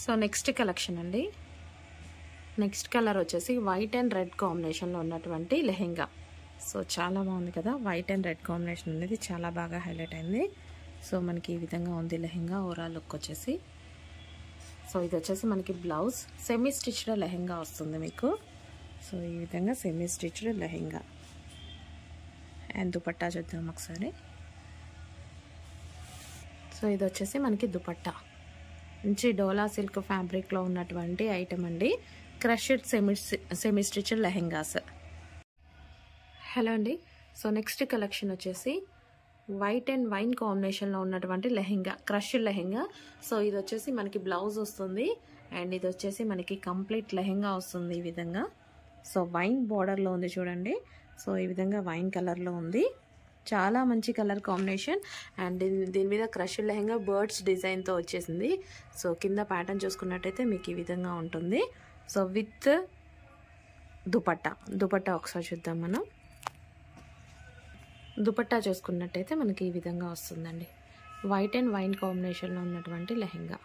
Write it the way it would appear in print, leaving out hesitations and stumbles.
So next collection అండి. Next colour వచ్చేసి white and red కాంబినేషన్లో ఉన్నటువంటి లెహెంగా. సో చాలా బాగుంది కదా, వైట్ అండ్ రెడ్ కాంబినేషన్ అనేది చాలా బాగా హైలైట్ అయింది. సో మనకి ఈ విధంగా ఉంది లెహెంగా ఓవరాల్ లుక్ వచ్చేసి. సో ఇది వచ్చేసి మనకి బ్లౌజ్ సెమీ స్టిచ్డ్ లెహెంగా వస్తుంది మీకు. సో ఈ విధంగా semi stitched lehenga and dupatta చూద్దాం ఒకసారి. సో ఇది వచ్చేసి మనకి దుపట్టా మంచి డోలా సిల్క్ ఫ్యాబ్రిక్లో ఉన్నటువంటి ఐటమ్ అండి. Crushed semi stitched lehengas. Hello అండి. సో నెక్స్ట్ కలెక్షన్ వచ్చేసి వైట్ అండ్ వైన్ కాంబినేషన్లో ఉన్నటువంటి లెహెంగా, క్రష్డ్ లెహెంగా. సో ఇది వచ్చేసి మనకి బ్లౌజ్ వస్తుంది అండ్ ఇది వచ్చేసి మనకి కంప్లీట్ లెహెంగా వస్తుంది ఈ విధంగా. సో వైన్ బార్డర్లో ఉంది చూడండి. సో ఈ విధంగా వైన్ కలర్లో ఉంది, చాలా మంచి కలర్ కాంబినేషన్. అండ్ దీని మీద క్రష్డ్ లెహెంగా బర్డ్స్ డిజైన్తో వచ్చేసింది. సో కింద ప్యాటర్న్ చూసుకున్నట్టయితే మీకు ఈ విధంగా ఉంటుంది. సో విత్ దుపట్టా ఒకసారి చూద్దాం మనం. దుపట్టా చూసుకున్నట్టయితే మనకి ఈ విధంగా వస్తుందండి. వైట్ అండ్ వైన్ కాంబినేషన్లో ఉన్నటువంటి లెహెంగా.